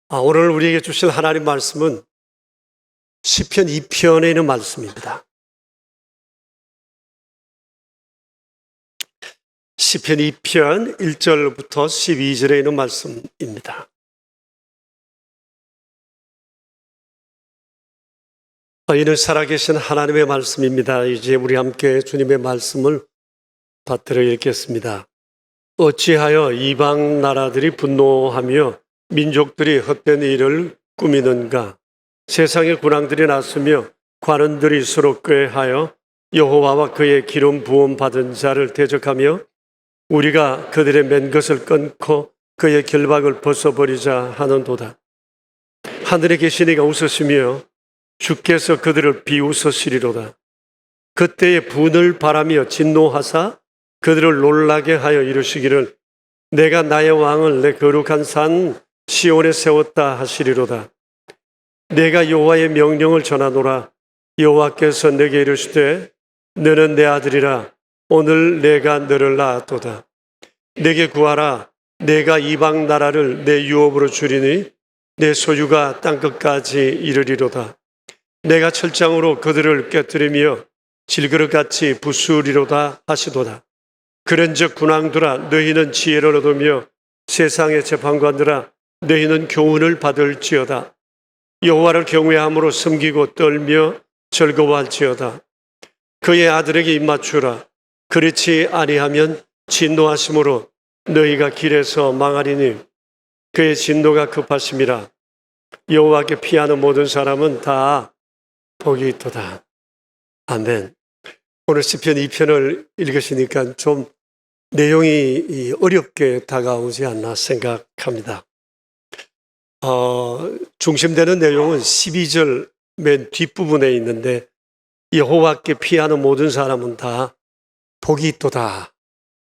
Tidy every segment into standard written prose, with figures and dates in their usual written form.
오늘 우리에게 주신 하나님 말씀은 시편 2편에 있는 말씀입니다. 시편 2편 1절부터 12절에 있는 말씀입니다. 이는 살아계신 하나님의 말씀입니다. 이제 우리 함께 주님의 말씀을 받들어 읽겠습니다. 어찌하여 이방 나라들이 분노하며 민족들이 헛된 일을 꾸미는가? 세상의 군왕들이 났으며 관원들이 서로 꾀하여 여호와와 그의 기름 부음 받은 자를 대적하며 우리가 그들의 맨 것을 끊고 그의 결박을 벗어버리자 하는도다. 하늘에 계신 이가 웃으시며 주께서 그들을 비웃으시리로다. 그때에 분을 바라며 진노하사 그들을 놀라게 하여 이르시기를 내가 나의 왕을 내 거룩한 산 시온에 세웠다 하시리로다. 내가 여호와의 명령을 전하노라. 여호와께서 내게 이르시되 너는 내 아들이라. 오늘 내가 너를 낳았도다. 내게 구하라. 내가 이방 나라를 내 유업으로 주리니 내 소유가 땅끝까지 이르리로다. 내가 철장으로 그들을 깨뜨리며 질그릇같이 부수리로다 하시도다. 그런즉 군왕들아 너희는 지혜를 얻으며 세상의 재판관들아 너희는 교훈을 받을지어다. 여호와를 경외함으로 섬기고 떨며 즐거워할지어다. 그의 아들에게 입맞추라. 그렇지 아니하면 진노하심으로 너희가 길에서 망하리니 그의 진노가 급하심이라. 여호와께 피하는 모든 사람은 다 복이 있도다. 아멘. 오늘 시편 2편을 읽으시니까 좀 내용이 어렵게 다가오지 않나 생각합니다. 중심되는 내용은 12절 맨 뒷부분에 있는데 여호와께 피하는 모든 사람은 다 복이 있도다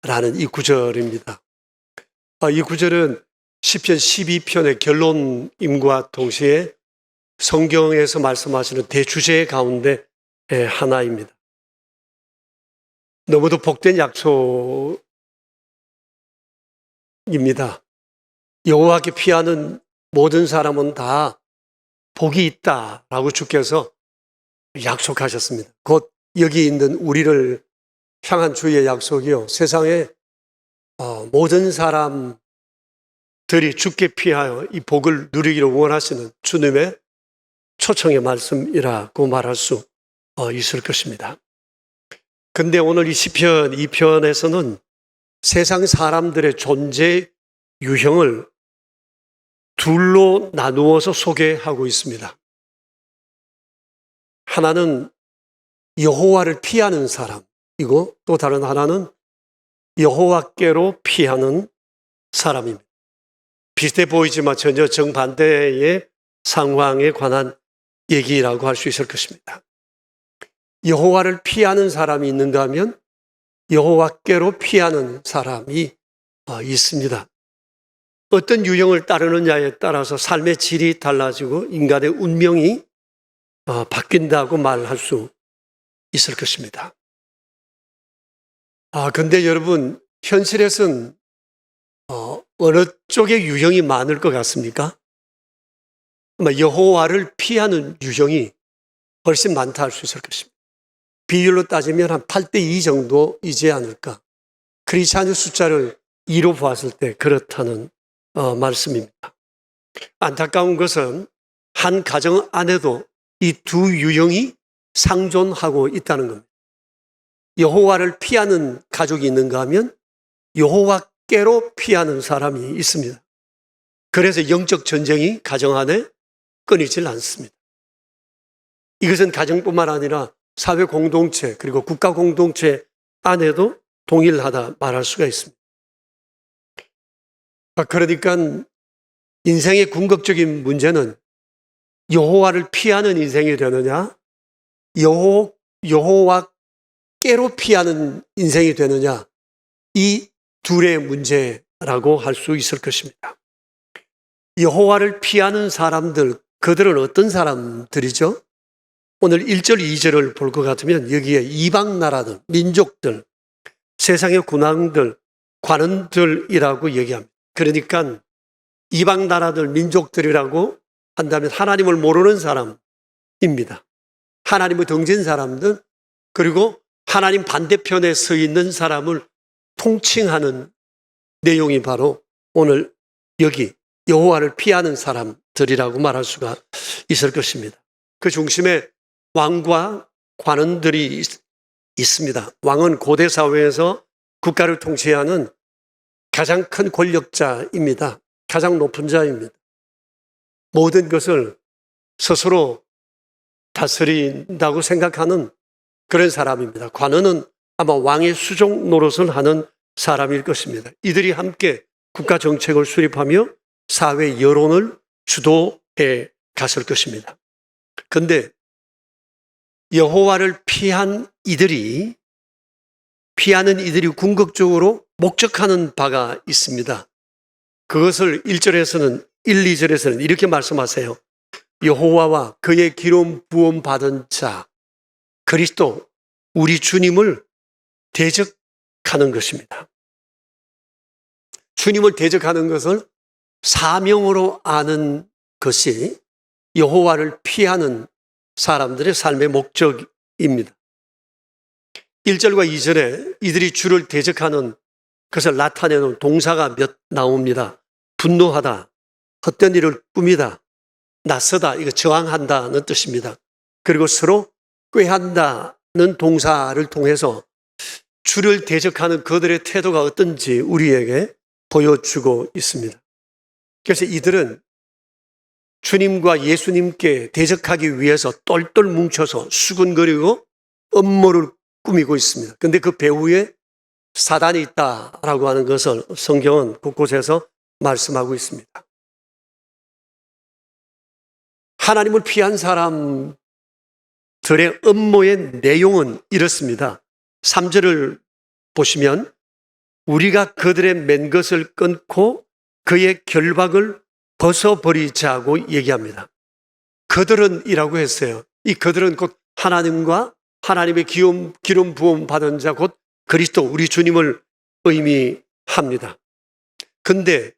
라는 이 구절입니다. 이 구절은 시편 12편의 결론임과 동시에 성경에서 말씀하시는 대주제 가운데 하나입니다. 너무도 복된 약속입니다. 여호와께 피하는 모든 사람은 다 복이 있다라고 주께서 약속하셨습니다. 곧 여기 있는 우리를 향한 주의 약속이요. 세상의 모든 사람들이 주께 피하여 이 복을 누리기를 원하시는 주님의 초청의 말씀이라고 말할 수 있을 것입니다. 근데 오늘 이 시편 2편에서는 세상 사람들의 존재 유형을 둘로 나누어서 소개하고 있습니다. 하나는 여호와를 피하는 사람이고 또 다른 하나는 여호와께로 피하는 사람입니다. 비슷해 보이지만 전혀 정반대의 상황에 관한 얘기라고 할 수 있을 것입니다. 여호와를 피하는 사람이 있는가 하면 여호와께로 피하는 사람이 있습니다. 어떤 유형을 따르느냐에 따라서 삶의 질이 달라지고 인간의 운명이 바뀐다고 말할 수 있을 것입니다. 근데 여러분, 현실에서는 어느 쪽의 유형이 많을 것 같습니까? 여호와를 피하는 유형이 훨씬 많다 할 수 있을 것입니다. 비율로 따지면 한 8대2 정도이지 않을까. 크리스찬의 숫자를 2로 보았을 때 그렇다는 말씀입니다. 안타까운 것은 한 가정 안에도 이 두 유형이 상존하고 있다는 겁니다. 여호와를 피하는 가족이 있는가 하면 여호와께로 피하는 사람이 있습니다. 그래서 영적 전쟁이 가정 안에 끊이질 않습니다. 이것은 가정뿐만 아니라 사회 공동체 그리고 국가 공동체 안에도 동일하다 말할 수가 있습니다. 그러니까 인생의 궁극적인 문제는 여호와를 피하는 인생이 되느냐 여호와께로 피하는 인생이 되느냐 이 둘의 문제라고 할 수 있을 것입니다. 여호와를 피하는 사람들, 그들은 어떤 사람들이죠? 오늘 1절, 2절을 볼 것 같으면 여기에 이방 나라들, 민족들, 세상의 군왕들, 관원들이라고 얘기합니다. 그러니까 이방 나라들, 민족들이라고 한다면 하나님을 모르는 사람입니다. 하나님을 등진 사람들, 그리고 하나님 반대편에 서 있는 사람을 통칭하는 내용이 바로 오늘 여기 여호와를 피하는 사람들이라고 말할 수가 있을 것입니다. 그 중심에 왕과 관원들이 있습니다. 왕은 고대 사회에서 국가를 통치하는 가장 큰 권력자입니다. 가장 높은 자입니다. 모든 것을 스스로 다스린다고 생각하는 그런 사람입니다. 관원은 아마 왕의 수종 노릇을 하는 사람일 것입니다. 이들이 함께 국가 정책을 수립하며 사회 여론을 주도해 갔을 것입니다. 그런데 여호와를 피하는 이들이 궁극적으로 목적하는 바가 있습니다. 그것을 1절에서는 1, 2절에서는 이렇게 말씀하세요. 여호와와 그의 기름 부음 받은 자 그리스도 우리 주님을 대적하는 것입니다. 주님을 대적하는 것을 사명으로 아는 것이 여호와를 피하는 사람들의 삶의 목적입니다. 1절과 2절에 이들이 주를 대적하는 것을 나타내는 동사가 몇 나옵니다. 분노하다, 헛된 일을 꾸미다, 나서다, 이거 저항한다는 뜻입니다. 그리고 서로 꾀한다는 동사를 통해서 주를 대적하는 그들의 태도가 어떤지 우리에게 보여주고 있습니다. 그래서 이들은 주님과 예수님께 대적하기 위해서 똘똘 뭉쳐서 수군거리고 음모를 꾸미고 있습니다. 그런데 그 배후에 사단이 있다라고 하는 것을 성경은 곳곳에서 말씀하고 있습니다. 하나님을 피한 사람들의 음모의 내용은 이렇습니다. 3절을 보시면 우리가 그들의 맨 것을 끊고 그의 결박을 벗어버리자고 얘기합니다. 그들은 이라고 했어요. 이 그들은 곧 하나님과 하나님의 기름 부음 받은 자 곧 그리스도 우리 주님을 의미합니다. 근데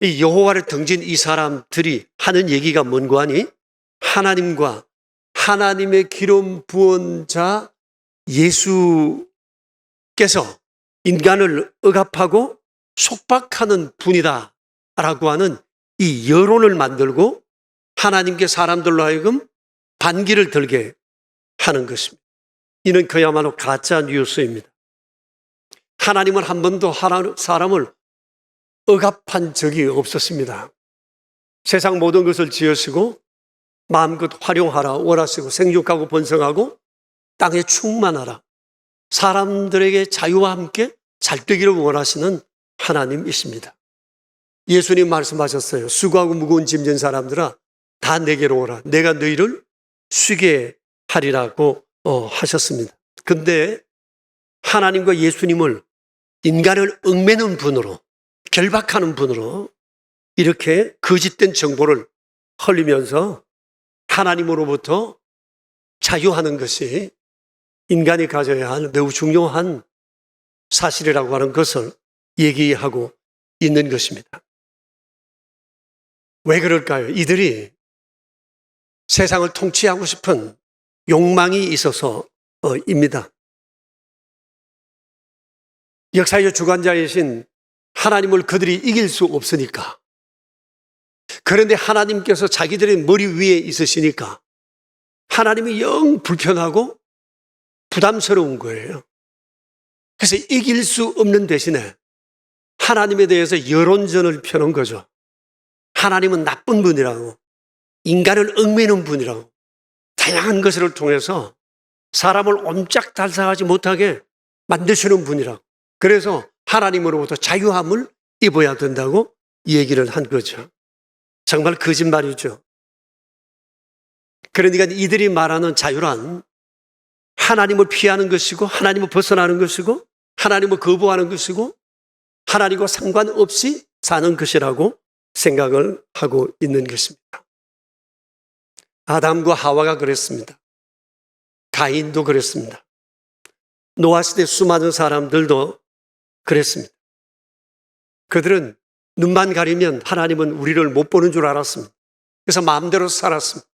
이 여호와를 등진 이 사람들이 하는 얘기가 뭔고 하니 하나님과 하나님의 기름 부은 자 예수께서 인간을 억압하고 속박하는 분이다 라고 하는 이 여론을 만들고 하나님께 사람들로 하여금 반기를 들게 하는 것입니다. 이는 그야말로 가짜 뉴스입니다. 하나님은 한 번도 사람을 억압한 적이 없었습니다. 세상 모든 것을 지으시고 마음껏 활용하라, 월하시고 생육하고 번성하고 땅에 충만하라. 사람들에게 자유와 함께 잘 되기를 원하시는 하나님이십니다. 예수님 말씀하셨어요. 수고하고 무거운 짐진 사람들아 다 내게로 오라. 내가 너희를 쉬게 하리라고 하셨습니다. 근데 하나님과 예수님을 인간을 얽매는 분으로 결박하는 분으로 이렇게 거짓된 정보를 흘리면서 하나님으로부터 자유하는 것이 인간이 가져야 할 매우 중요한 사실이라고 하는 것을 얘기하고 있는 것입니다. 왜 그럴까요? 이들이 세상을 통치하고 싶은 욕망이 있어서입니다. 역사의 주관자이신 하나님을 그들이 이길 수 없으니까. 그런데 하나님께서 자기들의 머리 위에 있으시니까 하나님이 영 불편하고 부담스러운 거예요. 그래서 이길 수 없는 대신에 하나님에 대해서 여론전을 펴는 거죠. 하나님은 나쁜 분이라고, 인간을 얽매는 분이라고, 다양한 것을 통해서 사람을 옴짝달싹하지 못하게 만드시는 분이라고. 그래서 하나님으로부터 자유함을 입어야 된다고 얘기를 한 거죠. 정말 거짓말이죠. 그러니까 이들이 말하는 자유란 하나님을 피하는 것이고 하나님을 벗어나는 것이고 하나님을 거부하는 것이고 하나님과 상관없이 사는 것이라고 생각을 하고 있는 것입니다. 아담과 하와가 그랬습니다. 가인도 그랬습니다. 노아 시대 수많은 사람들도 그랬습니다. 그들은 눈만 가리면 하나님은 우리를 못 보는 줄 알았습니다. 그래서 마음대로 살았습니다.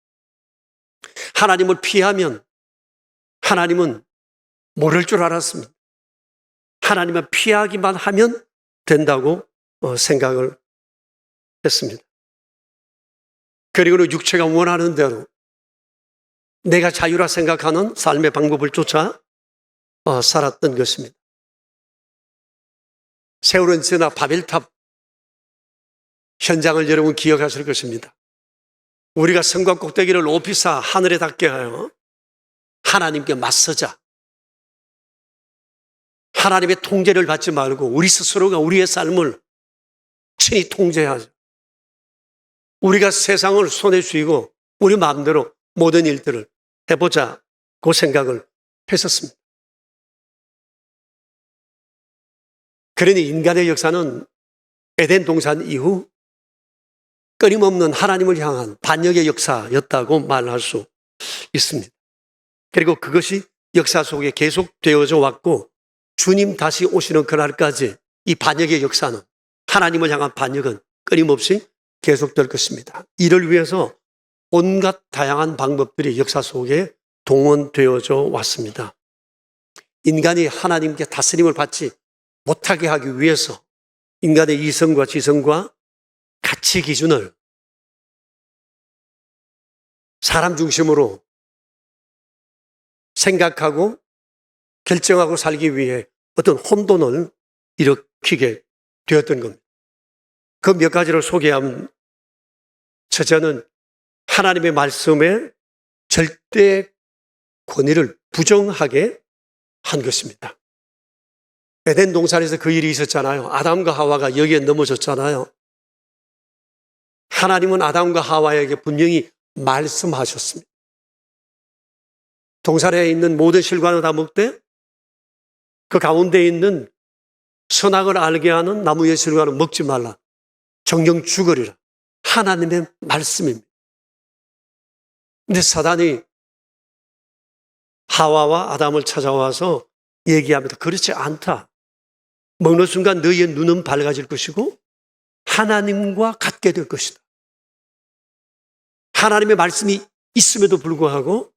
하나님을 피하면 하나님은 모를 줄 알았습니다. 하나님을 피하기만 하면 된다고 생각을 했습니다. 그리고는 육체가 원하는 대로 내가 자유라 생각하는 삶의 방법을 쫓아 살았던 것입니다. 세월은 지나 바벨탑 현장을 여러분 기억하실 것입니다. 우리가 성곽 꼭대기를 높이사 하늘에 닿게 하여 하나님께 맞서자. 하나님의 통제를 받지 말고 우리 스스로가 우리의 삶을 친히 통제하자. 우리가 세상을 손에 쥐고 우리 마음대로 모든 일들을 해보자고 생각을 했었습니다. 그러니 인간의 역사는 에덴 동산 이후 끊임없는 하나님을 향한 반역의 역사였다고 말할 수 있습니다. 그리고 그것이 역사 속에 계속되어져 왔고 주님 다시 오시는 그날까지 이 반역의 역사는, 하나님을 향한 반역은 끊임없이 계속될 것입니다. 이를 위해서 온갖 다양한 방법들이 역사 속에 동원되어져 왔습니다. 인간이 하나님께 다스림을 받지 못하게 하기 위해서 인간의 이성과 지성과 가치 기준을 사람 중심으로 생각하고 결정하고 살기 위해 어떤 혼돈을 일으키게 되었던 겁니다. 그 몇 가지를 소개하면, 첫째는 하나님의 말씀의 절대 권위를 부정하게 한 것입니다. 에덴 동산에서 그 일이 있었잖아요. 아담과 하와가 여기에 넘어졌잖아요. 하나님은 아담과 하와에게 분명히 말씀하셨습니다. 동산에 있는 모든 실과는 다 먹되 그 가운데 있는 선악을 알게 하는 나무의 실과는 먹지 말라. 정령 죽으리라. 하나님의 말씀입니다. 근데 사단이 하와와 아담을 찾아와서 얘기합니다. 그렇지 않다. 먹는 순간 너희의 눈은 밝아질 것이고 하나님과 같게 될 것이다. 하나님의 말씀이 있음에도 불구하고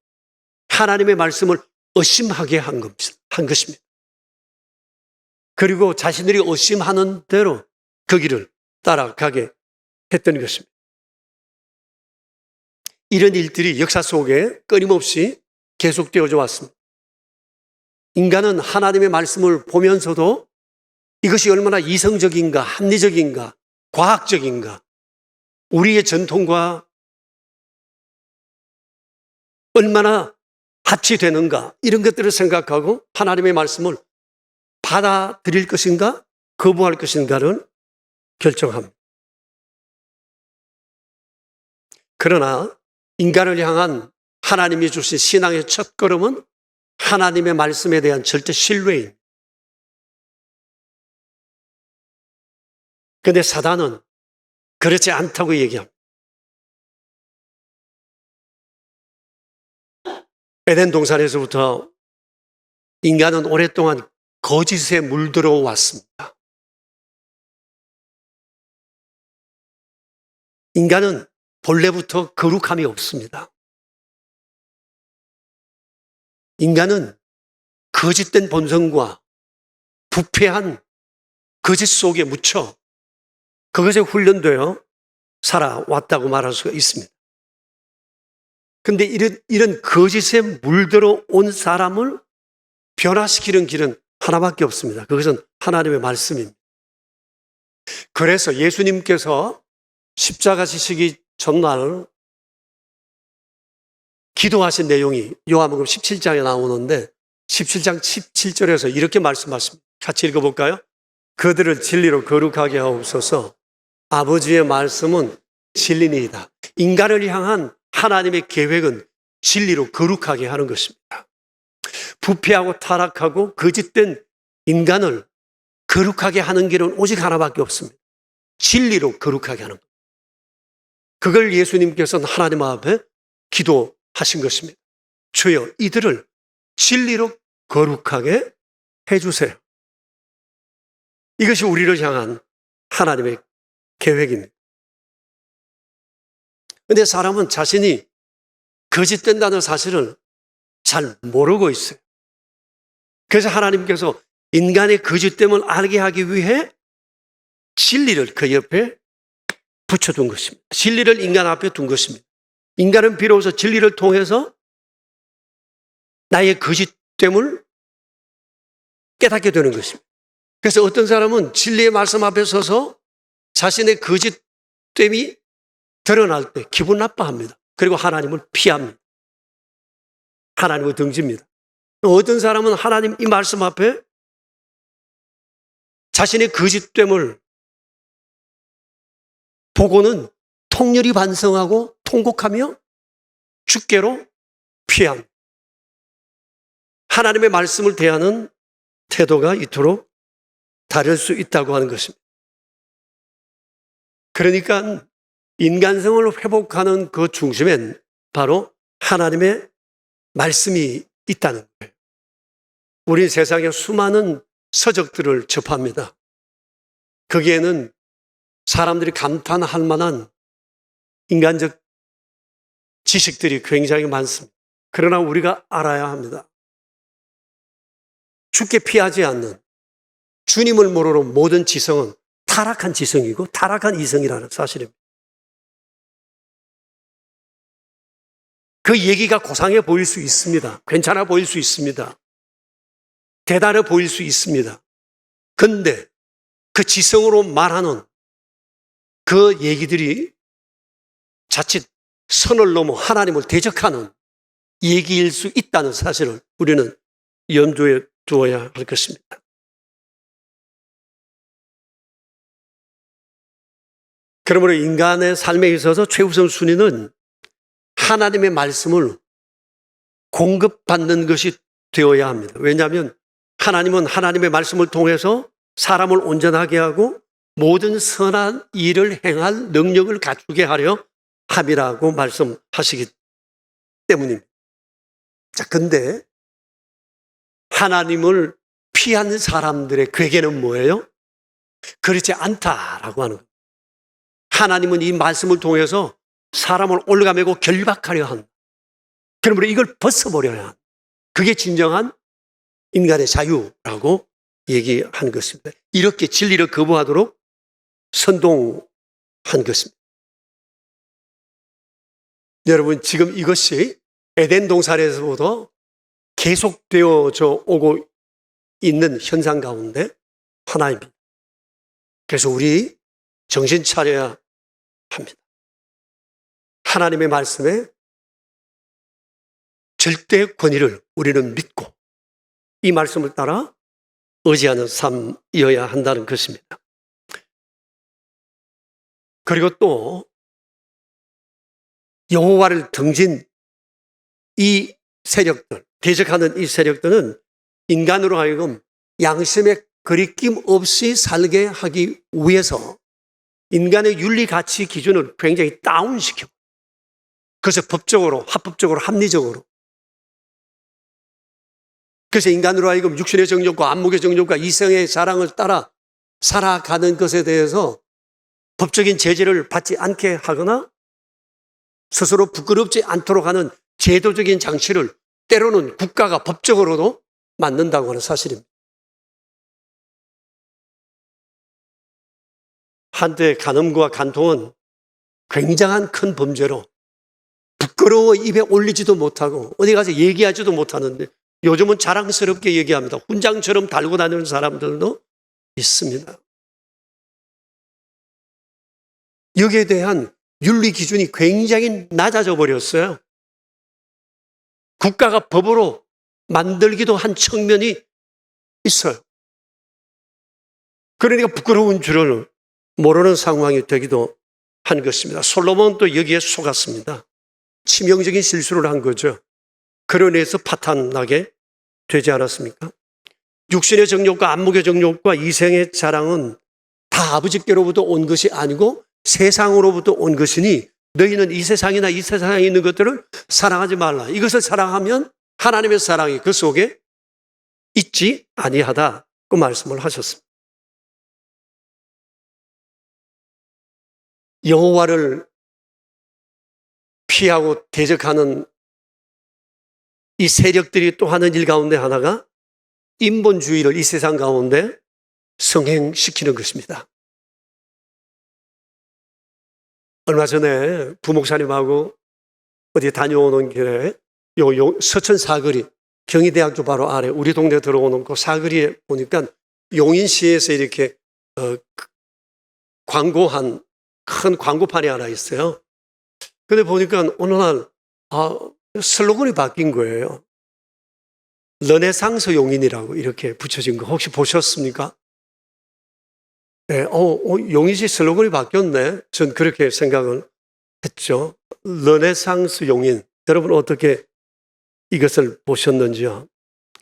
하나님의 말씀을 의심하게 한 것입니다. 그리고 자신들이 의심하는 대로 그 길을 따라가게 했던 것입니다. 이런 일들이 역사 속에 끊임없이 계속되어져 왔습니다. 인간은 하나님의 말씀을 보면서도 이것이 얼마나 이성적인가, 합리적인가, 과학적인가, 우리의 전통과 얼마나 합치되는가, 이런 것들을 생각하고 하나님의 말씀을 받아들일 것인가, 거부할 것인가를 결정합니다. 그러나 인간을 향한 하나님이 주신 신앙의 첫 걸음은 하나님의 말씀에 대한 절대 신뢰입니다. 그런데 사단은 그렇지 않다고 얘기합니다. 에덴 동산에서부터 인간은 오랫동안 거짓에 물들어 왔습니다. 인간은 본래부터 거룩함이 없습니다. 인간은 거짓된 본성과 부패한 거짓 속에 묻혀 그것에 훈련되어 살아왔다고 말할 수가 있습니다. 그런데 이런 거짓에 물들어 온 사람을 변화시키는 길은 하나밖에 없습니다. 그것은 하나님의 말씀입니다. 그래서 예수님께서 십자가 지시기 전날 기도하신 내용이 요한복음 17장에 나오는데 17장 17절에서 이렇게 말씀하십니다. 같이 읽어볼까요? 그들을 진리로 거룩하게 하옵소서. 아버지의 말씀은 진리니이다. 인간을 향한 하나님의 계획은 진리로 거룩하게 하는 것입니다. 부패하고 타락하고 거짓된 인간을 거룩하게 하는 길은 오직 하나밖에 없습니다. 진리로 거룩하게 하는 것. 그걸 예수님께서는 하나님 앞에 기도하신 것입니다. 주여, 이들을 진리로 거룩하게 해주세요. 이것이 우리를 향한 하나님의 계획입니다. 그런데 사람은 자신이 거짓된다는 사실을 잘 모르고 있어요. 그래서 하나님께서 인간의 거짓됨을 알게 하기 위해 진리를 그 옆에 붙여둔 것입니다. 진리를 인간 앞에 둔 것입니다. 인간은 비로소 진리를 통해서 나의 거짓됨을 깨닫게 되는 것입니다. 그래서 어떤 사람은 진리의 말씀 앞에 서서 자신의 거짓됨이 드러날 때 기분 나빠합니다. 그리고 하나님을 피합니다. 하나님을 등집니다. 어떤 사람은 하나님 이 말씀 앞에 자신의 거짓됨을 보고는 통렬히 반성하고 통곡하며 주께로 피합니다. 하나님의 말씀을 대하는 태도가 이토록 다를 수 있다고 하는 것입니다. 그러니까 인간성을 회복하는 그 중심엔 바로 하나님의 말씀이 있다는 거예요. 우리 세상에 수많은 서적들을 접합니다. 거기에는 사람들이 감탄할 만한 인간적 지식들이 굉장히 많습니다. 그러나 우리가 알아야 합니다. 주께 피하지 않는 주님을 모르는 모든 지성은 타락한 지성이고 타락한 이성이라는 사실입니다. 그 얘기가 고상해 보일 수 있습니다. 괜찮아 보일 수 있습니다. 대단해 보일 수 있습니다. 그런데 그 지성으로 말하는 그 얘기들이 자칫 선을 넘어 하나님을 대적하는 얘기일 수 있다는 사실을 우리는 염두에 두어야 할 것입니다. 그러므로 인간의 삶에 있어서 최우선 순위는 하나님의 말씀을 공급받는 것이 되어야 합니다. 왜냐하면 하나님은 하나님의 말씀을 통해서 사람을 온전하게 하고 모든 선한 일을 행할 능력을 갖추게 하려 함이라고 말씀하시기 때문입니다. 자, 근데 하나님을 피한 사람들의 괴계는 뭐예요? 그렇지 않다라고 하는 거예요. 하나님은 이 말씀을 통해서 사람을 올가매고 결박하려 한다. 그러므로 이걸 벗어버려야 한다. 그게 진정한 인간의 자유라고 얘기한 것입니다. 이렇게 진리를 거부하도록 선동한 것입니다. 여러분, 지금 이것이 에덴 동산에서부터 계속되어져 오고 있는 현상 가운데 하나입니다. 그래서 우리 정신 차려야 합니다. 하나님의 말씀에 절대 권위를 우리는 믿고 이 말씀을 따라 의지하는 삶이어야 한다는 것입니다. 그리고 또 여호와를 등진 이 세력들, 대적하는 이 세력들은 인간으로 하여금 양심의 거리낌 없이 살게 하기 위해서 인간의 윤리 가치 기준을 굉장히 다운시켜. 그래서 법적으로, 합법적으로, 합리적으로. 그래서 인간으로 하여금 육신의 정욕과 안목의 정욕과 이성의 자랑을 따라 살아가는 것에 대해서 법적인 제재를 받지 않게 하거나 스스로 부끄럽지 않도록 하는 제도적인 장치를 때로는 국가가 법적으로도 만든다고 하는 사실입니다. 한때 간음과 간통은 굉장한 큰 범죄로 부끄러워 입에 올리지도 못하고 어디 가서 얘기하지도 못하는데 요즘은 자랑스럽게 얘기합니다. 훈장처럼 달고 다니는 사람들도 있습니다. 여기에 대한 윤리 기준이 굉장히 낮아져 버렸어요. 국가가 법으로 만들기도 한 측면이 있어요. 그러니까 부끄러운 줄을 모르는 상황이 되기도 한 것입니다. 솔로몬도 여기에 속았습니다. 치명적인 실수를 한 거죠. 그러내서 파탄나게 되지 않았습니까? 육신의 정욕과 안목의 정욕과 이생의 자랑은 다 아버지께로부터 온 것이 아니고 세상으로부터 온 것이니 너희는 이 세상이나 이 세상에 있는 것들을 사랑하지 말라. 이것을 사랑하면 하나님의 사랑이 그 속에 있지 아니하다. 그 말씀을 하셨습니다. 여호와를 피하고 대적하는 이 세력들이 또 하는 일 가운데 하나가 인본주의를 이 세상 가운데 성행시키는 것입니다. 얼마 전에 부목사님하고 어디 다녀오는 길에 서천 사거리, 경희대학교 바로 아래 우리 동네 들어오는 그 사거리에 보니까 용인시에서 이렇게 광고한 큰 광고판이 하나 있어요. 근데 보니까 어느 날 슬로건이 바뀐 거예요. 르네상스 용인이라고 이렇게 붙여진 거 혹시 보셨습니까? 네, 용인시 슬로건이 바뀌었네. 전 그렇게 생각을 했죠. 르네상스 용인. 여러분 어떻게 이것을 보셨는지요?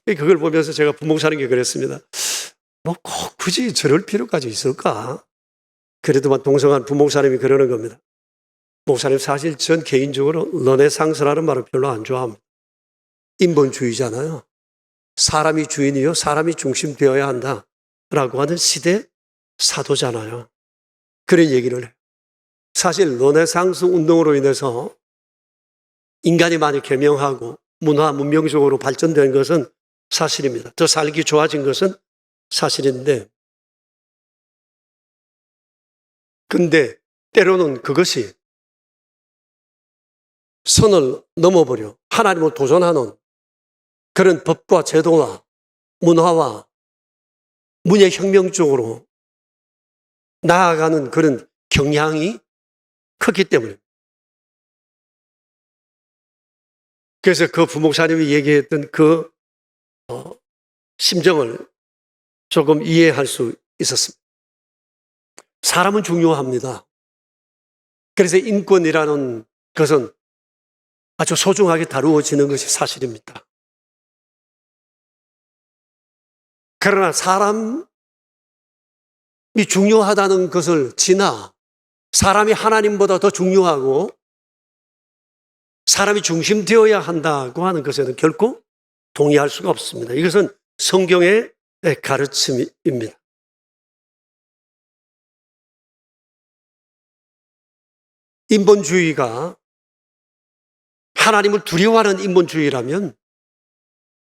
그걸 보면서 제가 부목사님께 그랬습니다. 뭐 꼭 굳이 저럴 필요까지 있을까? 그래도 동성한 부목사님이 그러는 겁니다. 목사님 사실 전 개인적으로 르네상스라는 말을 별로 안 좋아합니다. 인본주의잖아요. 사람이 주인이요 사람이 중심 되어야 한다라고 하는 시대 사도잖아요. 그런 얘기를 해요. 사실 르네상스 운동으로 인해서 인간이 많이 개명하고 문화, 문명적으로 발전된 것은 사실입니다. 더 살기 좋아진 것은 사실인데 근데 때로는 그것이 선을 넘어버려 하나님을 도전하는 그런 법과 제도와 문화와 문예혁명 쪽으로 나아가는 그런 경향이 크기 때문에 그래서 그 부목사님이 얘기했던 그 심정을 조금 이해할 수 있었습니다. 사람은 중요합니다. 그래서 인권이라는 것은 아주 소중하게 다루어지는 것이 사실입니다. 그러나 사람이 중요하다는 것을 지나 사람이 하나님보다 더 중요하고 사람이 중심되어야 한다고 하는 것에는 결코 동의할 수가 없습니다. 이것은 성경의 가르침입니다. 인본주의가 하나님을 두려워하는 인본주의라면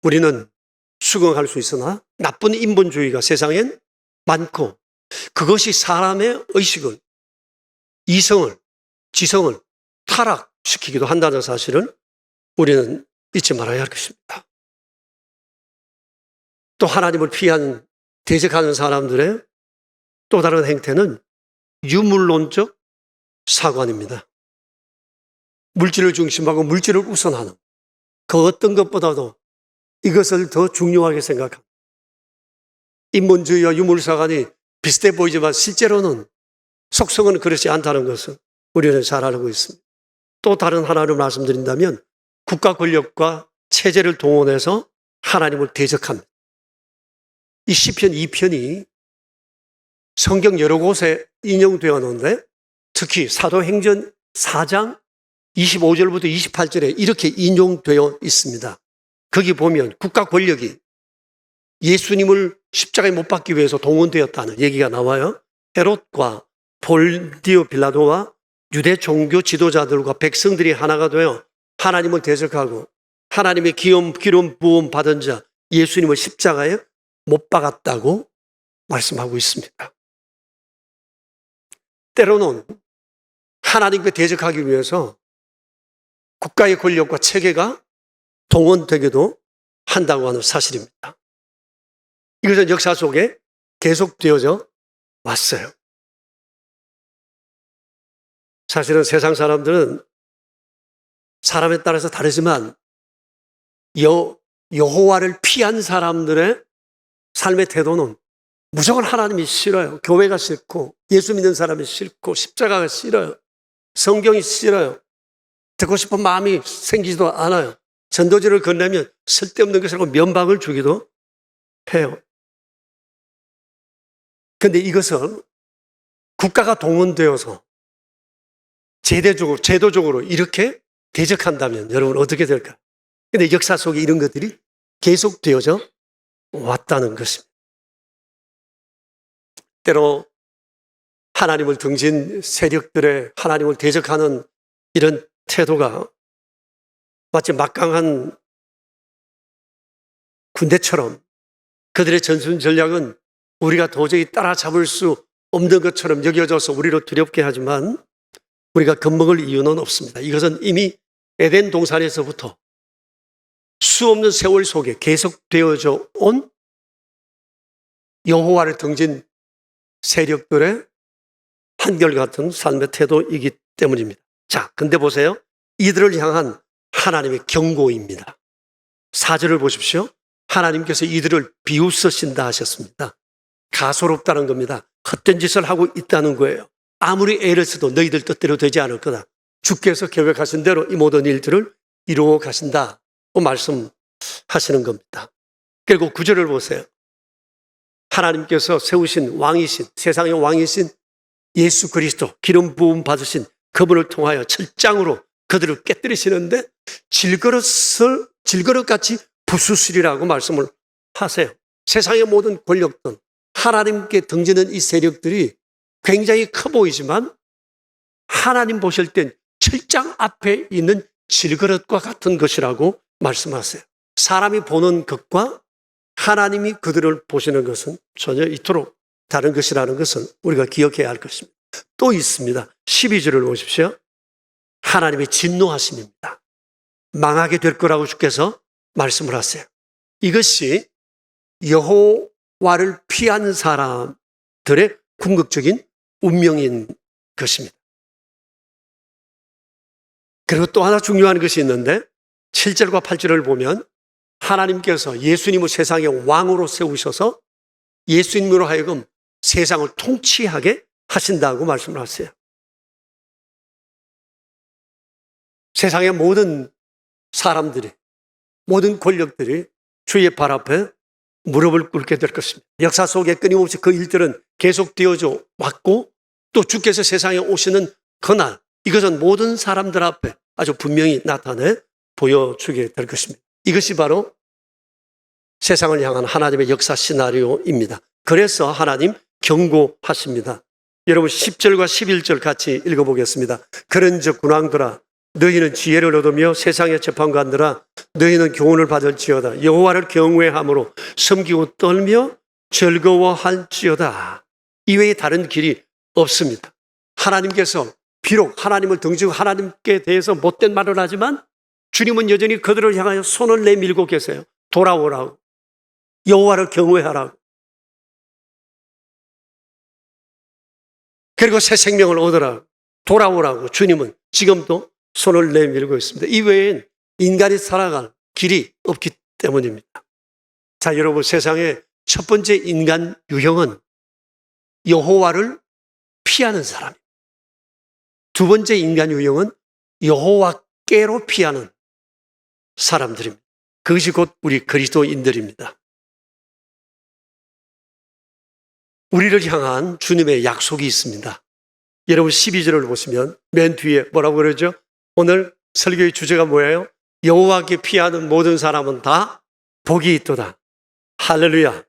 우리는 수긍할 수 있으나 나쁜 인본주의가 세상엔 많고 그것이 사람의 의식을, 이성을, 지성을 타락시키기도 한다는 사실을 우리는 잊지 말아야 할 것입니다. 또 하나님을 피한 대적하는 사람들의 또 다른 행태는 유물론적 사관입니다. 물질을 중심하고 물질을 우선하는 그 어떤 것보다도 이것을 더 중요하게 생각합니다. 인본주의와 유물사관이 비슷해 보이지만 실제로는 속성은 그렇지 않다는 것을 우리는 잘 알고 있습니다. 또 다른 하나를 말씀드린다면 국가 권력과 체제를 동원해서 하나님을 대적합니다. 이 시편 2편이 성경 여러 곳에 인용되어 있는데 특히 사도행전 4장 25절부터 28절에 이렇게 인용되어 있습니다. 거기 보면 국가 권력이 예수님을 십자가에 못 박기 위해서 동원되었다는 얘기가 나와요. 헤롯과 폴디오 빌라도와 유대 종교 지도자들과 백성들이 하나가 되어 하나님을 대적하고 하나님의 기름 부음 받은 자 예수님을 십자가에 못 박았다고 말씀하고 있습니다. 때로는 하나님께 대적하기 위해서 국가의 권력과 체계가 동원되기도 한다고 하는 사실입니다. 이것은 역사 속에 계속되어져 왔어요. 사실은 세상 사람들은 사람에 따라서 다르지만 여호와를 피한 사람들의 삶의 태도는 무조건 하나님이 싫어요. 교회가 싫고 예수 믿는 사람이 싫고 십자가가 싫어요. 성경이 싫어요. 듣고 싶은 마음이 생기지도 않아요. 전도지를 건네면 쓸데없는 것을 하고 면박을 주기도 해요. 그런데 이것은 국가가 동원되어서 제도적으로 이렇게 대적한다면 여러분 어떻게 될까요? 그런데 역사 속에 이런 것들이 계속되어져 왔다는 것입니다. 때로 하나님을 등진 세력들의 하나님을 대적하는 이런 태도가 마치 막강한 군대처럼 그들의 전술 전략은 우리가 도저히 따라잡을 수 없는 것처럼 여겨져서 우리를 두렵게 하지만 우리가 겁먹을 이유는 없습니다. 이것은 이미 에덴 동산에서부터 수없는 세월 속에 계속되어져 온 여호와를 등진 세력들의 한결같은 삶의 태도이기 때문입니다. 자, 근데 보세요. 이들을 향한 하나님의 경고입니다. 4절을 보십시오. 하나님께서 이들을 비웃으신다 하셨습니다. 가소롭다는 겁니다. 헛된 짓을 하고 있다는 거예요. 아무리 애를 써도 너희들 뜻대로 되지 않을 거다. 주께서 계획하신 대로 이 모든 일들을 이루어 가신다고 말씀하시는 겁니다. 그리고 9절을 보세요. 하나님께서 세우신 왕이신, 세상의 왕이신 예수 그리스도 기름 부음 받으신 그분을 통하여 철장으로 그들을 깨뜨리시는데 질그릇같이 부수시리라고 말씀을 하세요. 세상의 모든 권력들, 하나님께 등지는 이 세력들이 굉장히 커 보이지만 하나님 보실 땐 철장 앞에 있는 질그릇과 같은 것이라고 말씀하세요. 사람이 보는 것과 하나님이 그들을 보시는 것은 전혀 이토록 다른 것이라는 것은 우리가 기억해야 할 것입니다. 또 있습니다. 12절을 보십시오. 하나님의 진노하심입니다. 망하게 될 거라고 주께서 말씀을 하세요. 이것이 여호와를 피한 사람들의 궁극적인 운명인 것입니다. 그리고 또 하나 중요한 것이 있는데 7절과 8절을 보면 하나님께서 예수님을 세상의 왕으로 세우셔서 예수님으로 하여금 세상을 통치하게 하신다고 말씀을 하세요. 세상의 모든 사람들이, 모든 권력들이 주의 발 앞에 무릎을 꿇게 될 것입니다. 역사 속에 끊임없이 그 일들은 계속되어져 왔고 또 주께서 세상에 오시는 그날 이것은 모든 사람들 앞에 아주 분명히 나타내 보여주게 될 것입니다. 이것이 바로 세상을 향한 하나님의 역사 시나리오입니다. 그래서 하나님 경고하십니다. 여러분 10절과 11절 같이 읽어보겠습니다. 그런즉 군왕들아 너희는 지혜를 얻으며 세상의 재판관들아 너희는 교훈을 받을지어다. 여호와를 경외함으로 섬기고 떨며 즐거워할지어다. 이외에 다른 길이 없습니다. 하나님께서 비록 하나님을 등지고 하나님께 대해서 못된 말을 하지만 주님은 여전히 그들을 향하여 손을 내밀고 계세요. 돌아오라고. 여호와를 경외하라고. 그리고 새 생명을 얻으라고. 돌아오라고 주님은 지금도 손을 내밀고 있습니다. 이외엔 인간이 살아갈 길이 없기 때문입니다. 자, 여러분 세상의 첫 번째 인간 유형은 여호와를 피하는 사람입니다. 두 번째 인간 유형은 여호와께로 피하는 사람들입니다. 그것이 곧 우리 그리스도인들입니다. 우리를 향한 주님의 약속이 있습니다. 여러분 12절을 보시면 맨 뒤에 뭐라고 그러죠? 오늘 설교의 주제가 뭐예요? 여호와께 피하는 모든 사람은 다 복이 있도다. 할렐루야.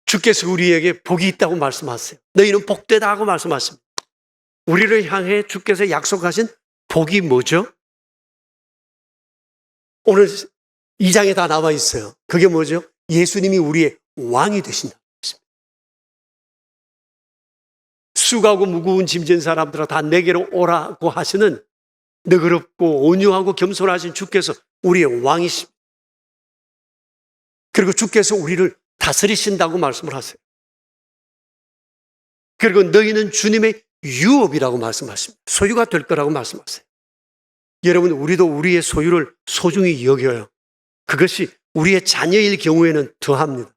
주께서 우리에게 복이 있다고 말씀하세요. 너희는 복되다 하고 말씀하십니다. 우리를 향해 주께서 약속하신 복이 뭐죠? 오늘 2장에 다 나와 있어요. 그게 뭐죠? 예수님이 우리의 왕이 되신다. 수고하고 무거운 짐진 사람들아 다 내게로 오라고 하시는 너그럽고 온유하고 겸손하신 주께서 우리의 왕이십니다. 그리고 주께서 우리를 다스리신다고 말씀을 하세요. 그리고 너희는 주님의 유업이라고 말씀하십니다. 소유가 될 거라고 말씀하세요. 여러분 우리도 우리의 소유를 소중히 여겨요. 그것이 우리의 자녀일 경우에는 더합니다.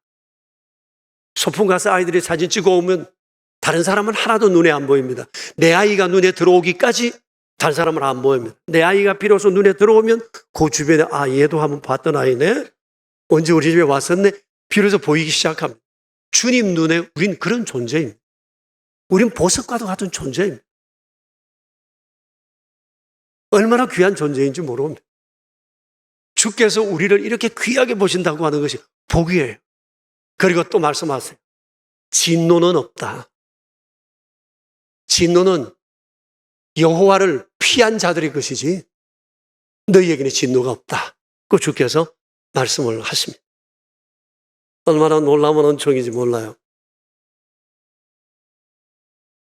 소풍 가서 아이들이 사진 찍어오면 다른 사람은 하나도 눈에 안 보입니다. 내 아이가 눈에 들어오기까지 다른 사람은 안 보입니다. 내 아이가 비로소 눈에 들어오면 그 주변에 얘도 한번 봤던 아이네. 언제 우리 집에 왔었네. 비로소 보이기 시작합니다. 주님 눈에 우린 그런 존재입니다. 우린 보석과도 같은 존재입니다. 얼마나 귀한 존재인지 모릅니다. 주께서 우리를 이렇게 귀하게 보신다고 하는 것이 복이에요. 그리고 또 말씀하세요. 진노는 없다. 진노는 여호와를 피한 자들의 것이지 너희에게는 진노가 없다. 그 주께서 말씀을 하십니다. 얼마나 놀라운 은총인지 몰라요.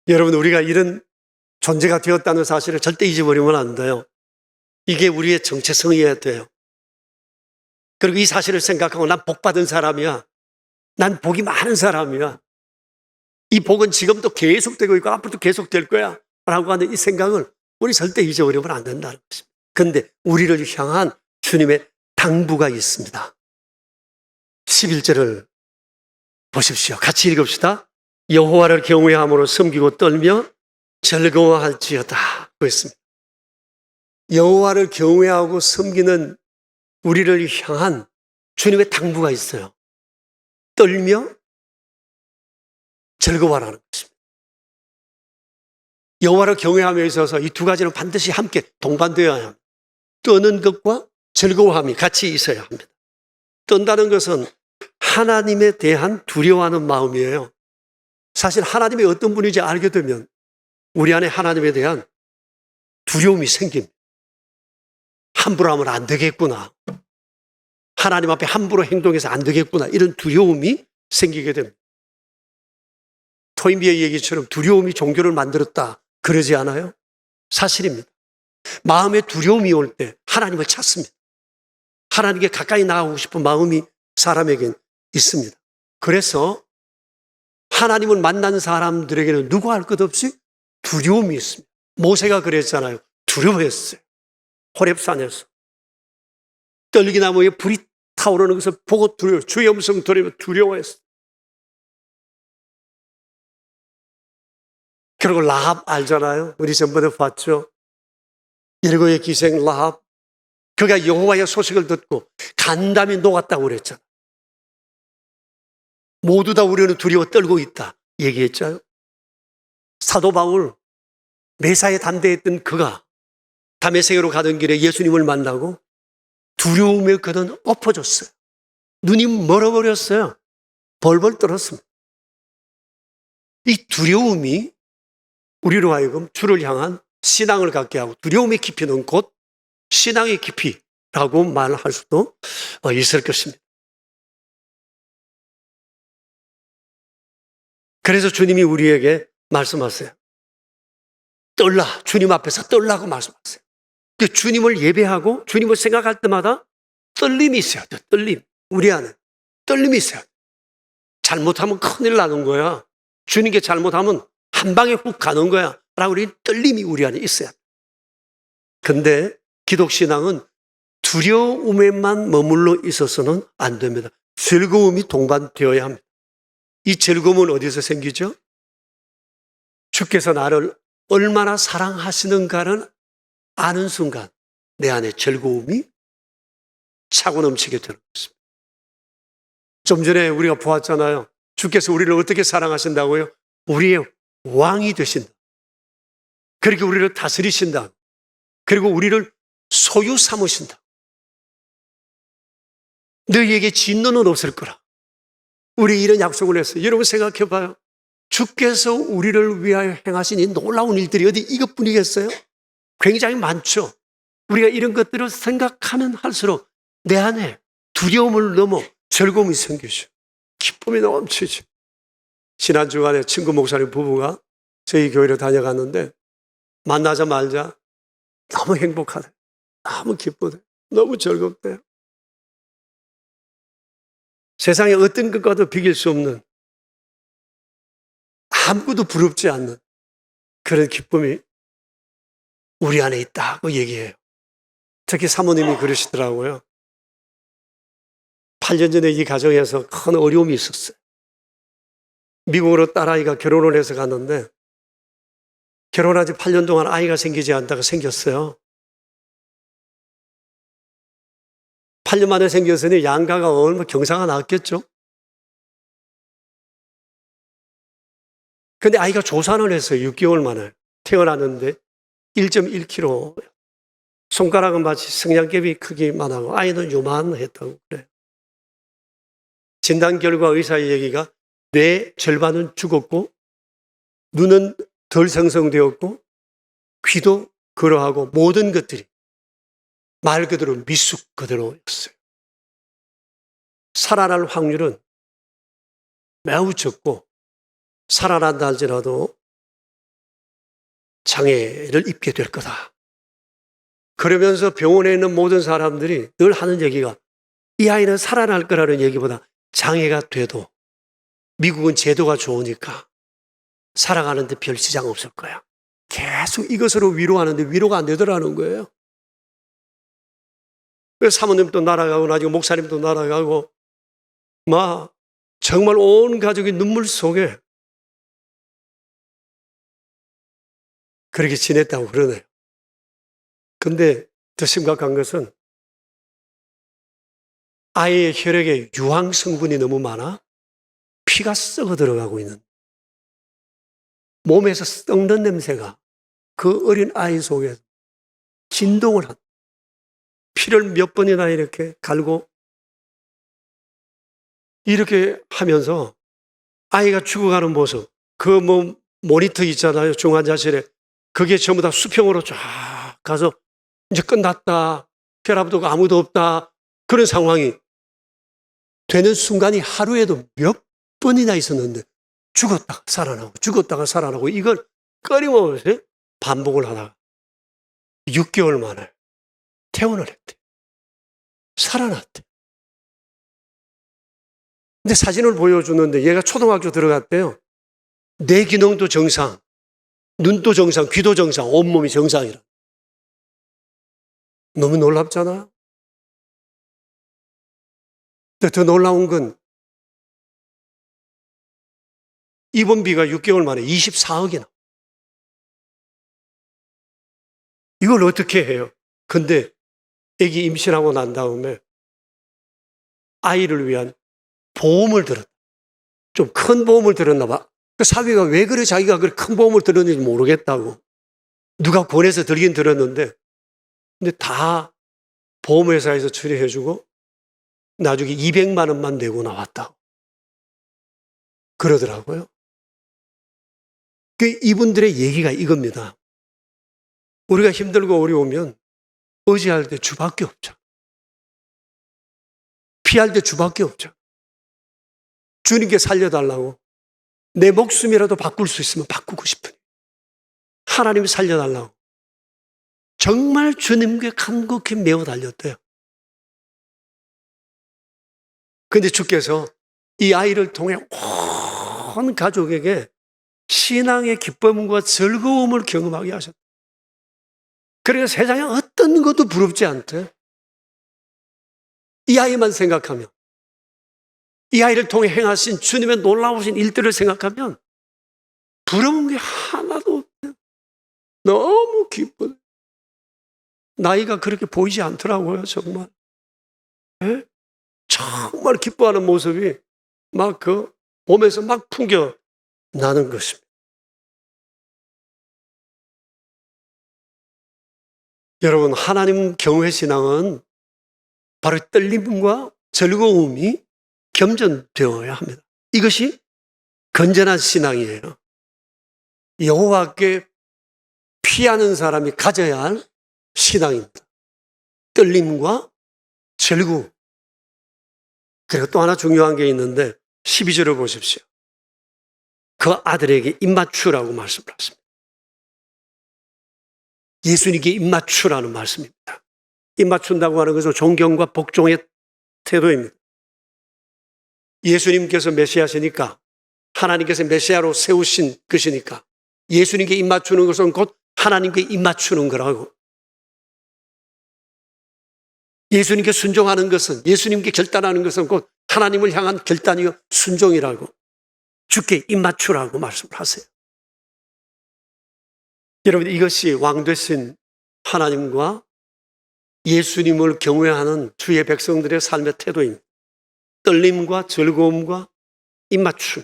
여러분, 우리가 이런 존재가 되었다는 사실을 절대 잊어버리면 안 돼요. 이게 우리의 정체성이어야 돼요. 그리고 이 사실을 생각하고 난 복받은 사람이야. 난 복이 많은 사람이야. 이 복은 지금도 계속되고 있고 앞으로도 계속될 거야 라고 하는 이 생각을 우리 절대 잊어버리면 안 된다는 것입니다. 그런데 우리를 향한 주님의 당부가 있습니다. 11절을 보십시오. 같이 읽읍시다. 여호와를 경외함으로 섬기고 떨며 즐거워할지어다. 그랬습니다. 여호와를 경외하고 섬기는 우리를 향한 주님의 당부가 있어요. 떨며 즐거워하라는 것입니다. 여호와를 경외함에 있어서 이 두 가지는 반드시 함께 동반되어야 합니다. 떠는 것과 즐거워함이 같이 있어야 합니다. 떤다는 것은 하나님에 대한 두려워하는 마음이에요. 사실 하나님이 어떤 분인지 알게 되면 우리 안에 하나님에 대한 두려움이 생깁니다. 함부로 하면 안 되겠구나. 하나님 앞에 함부로 행동해서 안 되겠구나. 이런 두려움이 생기게 됩니다. 토인비의 얘기처럼 두려움이 종교를 만들었다. 그러지 않아요? 사실입니다. 마음에 두려움이 올 때 하나님을 찾습니다. 하나님께 가까이 나가고 싶은 마음이 사람에겐 있습니다. 그래서 하나님을 만난 사람들에게는 누구 할 것 없이 두려움이 있습니다. 모세가 그랬잖아요. 두려워했어요. 호렙산에서. 떨기나무에 불이 타오르는 것을 보고 주의 음성 들으며 두려워했어요. 그리고 라합 알잖아요. 우리 전번에 봤죠. 일거의 기생 라합. 그가 여호와의 소식을 듣고 간담이 녹았다고 그랬잖아요. 모두 다 우리는 두려워 떨고 있다 얘기했잖아요. 사도 바울 메사에 담대했던 그가 다메섹으로 가던 길에 예수님을 만나고 두려움에 그는 엎어졌어요. 눈이 멀어버렸어요. 벌벌 떨었습니다. 이 두려움이 우리로 하여금 주를 향한 신앙을 갖게 하고 두려움의 깊이는 곧 신앙의 깊이라고 말할 수도 있을 것입니다. 그래서 주님이 우리에게 말씀하세요. 떨라. 주님 앞에서 떨라고 말씀하세요. 주님을 예배하고 주님을 생각할 때마다 떨림이 있어야 돼요. 떨림. 우리 안에 떨림이 있어야 돼요. 잘못하면 큰일 나는 거야. 주님께 잘못하면 한 방에 훅 가는 거야. 라고 우리 떨림이 우리 안에 있어야 돼요. 근데 기독신앙은 두려움에만 머물러 있어서는 안 됩니다. 즐거움이 동반되어야 합니다. 이 즐거움은 어디서 생기죠? 주께서 나를 얼마나 사랑하시는가를 아는 순간 내 안에 즐거움이 차고 넘치게 되는 것입니다. 좀 전에 우리가 보았잖아요. 주께서 우리를 어떻게 사랑하신다고요? 우리의 왕이 되신다. 그리고 우리를 다스리신다. 그리고 우리를 소유 삼으신다. 너희에게 진노는 없을 거라. 우리 이런 약속을 했어요. 여러분 생각해 봐요. 주께서 우리를 위하여 행하신 이 놀라운 일들이 어디 이것뿐이겠어요? 굉장히 많죠. 우리가 이런 것들을 생각하면 할수록 내 안에 두려움을 넘어 즐거움이 생기죠. 기쁨이 넘치죠. 지난 주간에 친구 목사님 부부가 저희 교회를 다녀갔는데 만나자마자 너무 행복하대. 너무 기쁘대. 너무 즐겁대요. 세상에 어떤 것과도 비길 수 없는 아무것도 부럽지 않는 그런 기쁨이 우리 안에 있다고 얘기해요. 특히 사모님이 그러시더라고요. 8년 전에 이 가정에서 큰 어려움이 있었어요. 미국으로 딸아이가 결혼을 해서 갔는데 결혼한 지 8년 동안 아이가 생기지 않다가 생겼어요. 8년 만에 생겼으니 양가가 얼마나 경사가 났겠죠? 근데 아이가 조산을 했어요. 6개월 만에. 태어났는데 1.1kg. 손가락은 마치 성냥개비 크기만 하고 아이는 요만했다고 그래요. 진단 결과 의사의 얘기가 뇌 절반은 죽었고 눈은 덜 생성되었고 귀도 그러하고 모든 것들이 말 그대로 미숙 그대로였어요. 살아날 확률은 매우 적고 살아난다 할지라도 장애를 입게 될 거다. 그러면서 병원에 있는 모든 사람들이 늘 하는 얘기가 이 아이는 살아날 거라는 얘기보다 장애가 돼도 미국은 제도가 좋으니까 살아가는데 별 지장 없을 거야. 계속 이것으로 위로하는데 위로가 안 되더라는 거예요. 그래서 사모님도 날아가고 나중에 목사님도 날아가고 막 정말 온 가족이 눈물 속에 그렇게 지냈다고 그러네요. 근데 더 심각한 것은 아이의 혈액에 유황 성분이 너무 많아 피가 썩어 들어가고 있는 몸에서 썩는 냄새가 그 어린 아이 속에 진동을 한 피를 몇 번이나 이렇게 갈고 이렇게 하면서 아이가 죽어가는 모습 그 모니터 있잖아요. 중환자실에 그게 전부 다 수평으로 쫙 가서 이제 끝났다. 혈압도 아무도 없다. 그런 상황이 되는 순간이 하루에도 몇 번이나 있었는데 죽었다가 살아나고 죽었다가 살아나고 이걸 끊임없이 반복을 하다가 6개월 만에 퇴원을 했대. 살아났대. 근데 사진을 보여주는데 얘가 초등학교 들어갔대요. 뇌 기능도 정상, 눈도 정상, 귀도 정상, 온몸이 정상이라. 너무 놀랍잖아. 근데 더 놀라운 건 입원비가 6개월 만에 24억이나. 이걸 어떻게 해요? 근데 애기 임신하고 난 다음에 아이를 위한 보험을 들었다. 좀 큰 보험을 들었나 봐. 그 사위가 왜 그래 자기가 그렇게 큰 보험을 들었는지 모르겠다고. 누가 권해서 들긴 들었는데 근데 다 보험회사에서 처리해주고 나중에 200만 원만 내고 나왔다고 그러더라고요. 그 이분들의 얘기가 이겁니다. 우리가 힘들고 어려우면 의지할 때 주밖에 없죠. 피할 때 주밖에 없죠. 주님께 살려달라고 내 목숨이라도 바꿀 수 있으면 바꾸고 싶으니 하나님이 살려달라고 정말 주님께 간곡히 매어 달렸대요. 그런데 주께서 이 아이를 통해 온 가족에게 신앙의 기쁨과 즐거움을 경험하게 하셨다. 그러니까 세상에 어떤 것도 부럽지 않대. 이 아이만 생각하면 이 아이를 통해 행하신 주님의 놀라우신 일들을 생각하면 부러운 게 하나도 없대. 너무 기뻐요. 나이가 그렇게 보이지 않더라고요, 정말. 네? 정말 기뻐하는 모습이 막 그 몸에서 막 풍겨 나는 것입니다. 여러분, 하나님 경외 신앙은 바로 떨림과 즐거움이 겸전되어야 합니다. 이것이 건전한 신앙이에요. 여호와께 피하는 사람이 가져야 할 신앙입니다. 떨림과 즐거움. 그리고 또 하나 중요한 게 있는데 12절을 보십시오. 그 아들에게 입맞추라고 말씀을 하십니다. 예수님께 입맞추라는 말씀입니다. 입맞춘다고 하는 것은 존경과 복종의 태도입니다. 예수님께서 메시아시니까 하나님께서 메시아로 세우신 것이니까 예수님께 입맞추는 것은 곧 하나님께 입맞추는 거라고. 예수님께 순종하는 것은 예수님께 결단하는 것은 곧 하나님을 향한 결단이요 순종이라고 주께 입맞추라고 말씀을 하세요. 여러분 이것이 왕 되신 하나님과 예수님을 경외하는 주의 백성들의 삶의 태도입니다. 떨림과 즐거움과 입맞춤.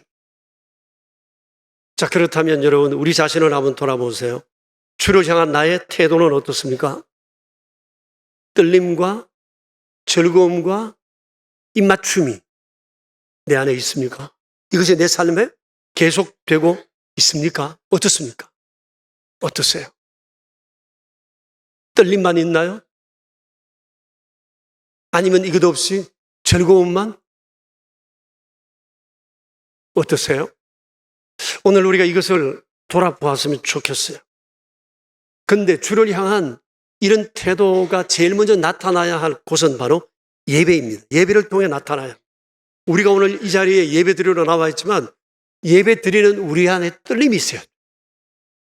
자, 그렇다면 여러분 우리 자신을 한번 돌아보세요. 주를 향한 나의 태도는 어떻습니까? 떨림과 즐거움과 입맞춤이 내 안에 있습니까? 이것이 내 삶에 계속되고 있습니까? 어떻습니까? 어떠세요? 떨림만 있나요? 아니면 이것 없이 즐거움만? 어떠세요? 오늘 우리가 이것을 돌아보았으면 좋겠어요. 근데 주를 향한 이런 태도가 제일 먼저 나타나야 할 곳은 바로 예배입니다. 예배를 통해 나타나야. 우리가 오늘 이 자리에 예배 드리러 나와 있지만 예배 드리는 우리 안에 떨림이 있어요.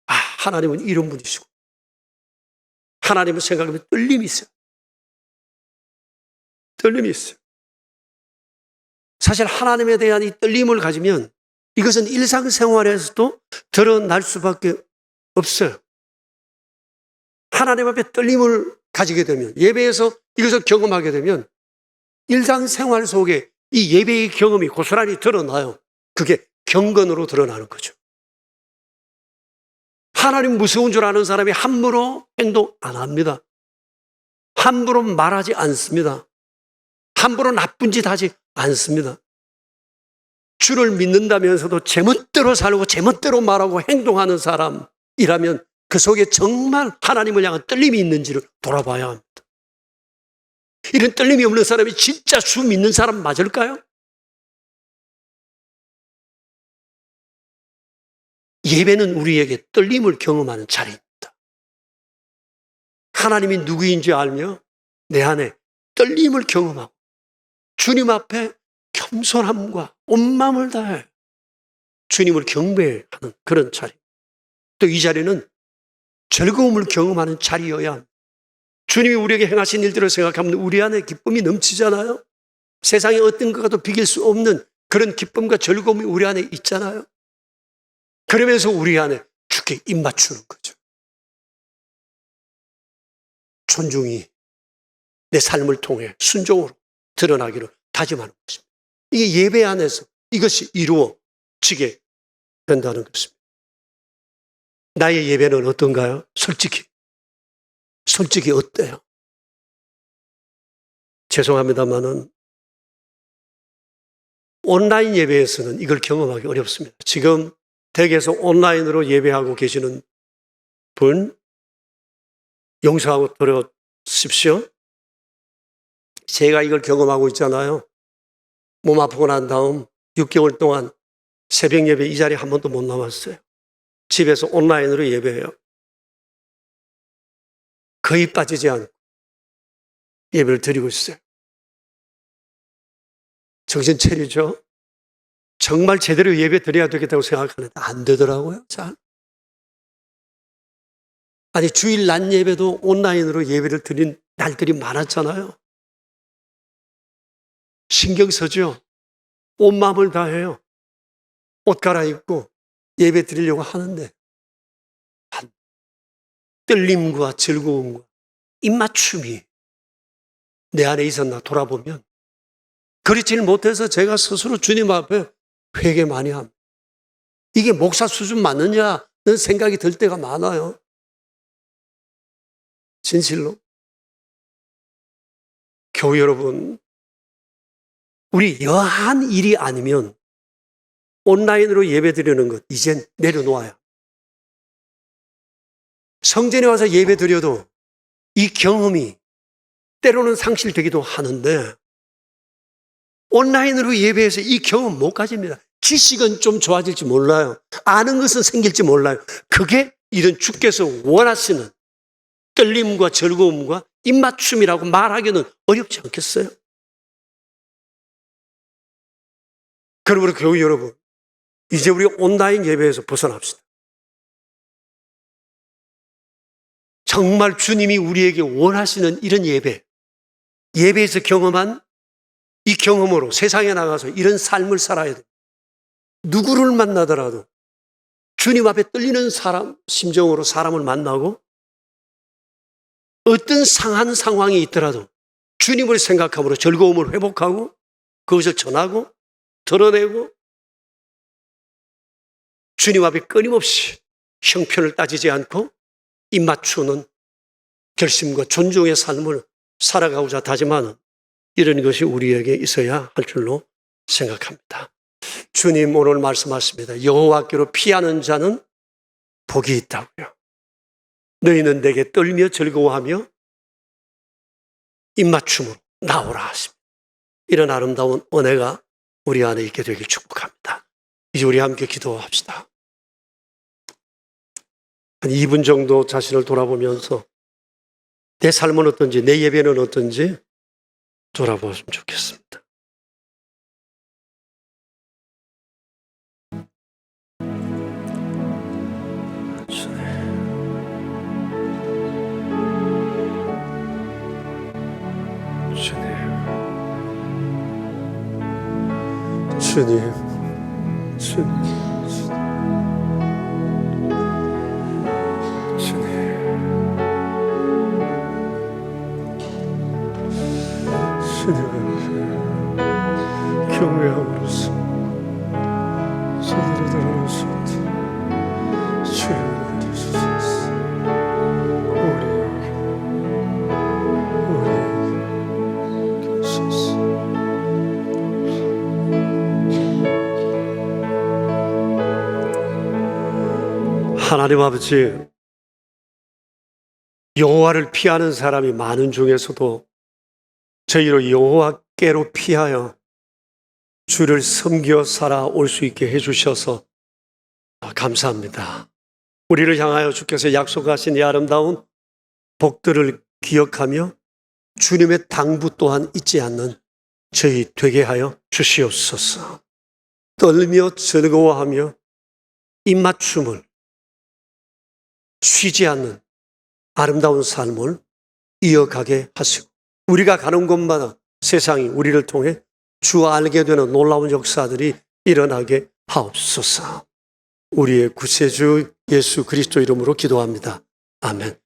아, 하나님은 이런 분이시고 하나님을 생각하면 떨림이 있어요. 떨림이 있어요. 사실 하나님에 대한 이 떨림을 가지면 이것은 일상생활에서도 드러날 수밖에 없어요. 하나님 앞에 떨림을 가지게 되면, 예배에서 이것을 경험하게 되면 일상생활 속에 이 예배의 경험이 고스란히 드러나요. 그게 경건으로 드러나는 거죠. 하나님 무서운 줄 아는 사람이 함부로 행동 안 합니다. 함부로 말하지 않습니다. 함부로 나쁜 짓 하지 않습니다. 주를 믿는다면서도 제멋대로 살고 제멋대로 말하고 행동하는 사람이라면 그 속에 정말 하나님을 향한 떨림이 있는지를 돌아봐야 합니다. 이런 떨림이 없는 사람이 진짜 주 믿는 사람 맞을까요? 예배는 우리에게 떨림을 경험하는 자리입니다. 하나님이 누구인지 알며 내 안에 떨림을 경험하고 주님 앞에 겸손함과 온 마음을 다해 주님을 경배하는 그런 자리. 또 이 자리는 즐거움을 경험하는 자리여야 합니다. 주님이 우리에게 행하신 일들을 생각하면 우리 안에 기쁨이 넘치잖아요. 세상에 어떤 것과도 비길 수 없는 그런 기쁨과 즐거움이 우리 안에 있잖아요. 그러면서 우리 안에 주께 입맞추는 거죠. 존중이 내 삶을 통해 순종으로 드러나기를 다짐하는 것입니다. 이게 예배 안에서 이것이 이루어지게 된다는 것입니다. 나의 예배는 어떤가요? 솔직히 어때요? 죄송합니다만은 온라인 예배에서는 이걸 경험하기 어렵습니다. 지금 댁에서 온라인으로 예배하고 계시는 분 용서하고 들으십시오. 제가 이걸 경험하고 있잖아요. 몸 아프고 난 다음 6개월 동안 새벽 예배 이 자리에 한 번도 못 나왔어요. 집에서 온라인으로 예배해요. 거의 빠지지 않고 예배를 드리고 있어요. 정신 차리죠? 정말 제대로 예배 드려야 되겠다고 생각하는데 안 되더라고요. 잘. 아니 주일 낮 예배도 온라인으로 예배를 드린 날들이 많았잖아요. 신경 쓰죠? 온 마음을 다해요. 옷 갈아입고 예배 드리려고 하는데 떨림과 즐거움과 입맞춤이 내 안에 있었나 돌아보면 그렇지는 못해서 제가 스스로 주님 앞에 회개 많이 합니다. 이게 목사 수준 맞느냐는 생각이 들 때가 많아요. 진실로. 교회 여러분, 우리 여한 일이 아니면 온라인으로 예배 드리는 것 이젠 내려놓아요. 성전에 와서 예배 드려도 이 경험이 때로는 상실되기도 하는데 온라인으로 예배해서 이 경험 못 가집니다. 지식은 좀 좋아질지 몰라요. 아는 것은 생길지 몰라요. 그게 이런 주께서 원하시는 떨림과 즐거움과 입맞춤이라고 말하기는 어렵지 않겠어요? 그러므로 교회 여러분, 이제 우리 온라인 예배에서 벗어납시다. 정말 주님이 우리에게 원하시는 이런 예배에서 경험한 이 경험으로 세상에 나가서 이런 삶을 살아야 돼요. 누구를 만나더라도 주님 앞에 떨리는 심정으로 사람을 만나고 어떤 상한 상황이 있더라도 주님을 생각함으로 즐거움을 회복하고 그것을 전하고 드러내고 주님 앞에 끊임없이 형편을 따지지 않고 입맞추는 결심과 존중의 삶을 살아가고자 다짐하는 이런 것이 우리에게 있어야 할 줄로 생각합니다. 주님 오늘 말씀하십니다. 여호와께로 피하는 자는 복이 있다고요. 너희는 내게 떨며 즐거워하며 입맞춤으로 나오라 하십니다. 이런 아름다운 은혜가 우리 안에 있게 되길 축복합니다. 이제 우리 함께 기도합시다. 한 2분 정도 자신을 돌아보면서 내 삶은 어떤지, 내 예배는 어떤지 돌아보면 좋겠습니다. 주님, 주님, 주님, 주님 앞에 경외함으로써 손으로 들어놓으소서. 주여 내려주소서. 우리에게 계소서. 하나님 아버지, 여호와를 피하는 사람이 많은 중에서도 저희로 여호와께로 피하여 주를 섬겨 살아올 수 있게 해주셔서 감사합니다. 우리를 향하여 주께서 약속하신 이 아름다운 복들을 기억하며 주님의 당부 또한 잊지 않는 저희 되게 하여 주시옵소서. 떨며 즐거워하며 입맞춤을 쉬지 않는 아름다운 삶을 이어가게 하시고 우리가 가는 곳마다 세상이 우리를 통해 주 알게 되는 놀라운 역사들이 일어나게 하옵소서. 우리의 구세주 예수 그리스도 이름으로 기도합니다. 아멘.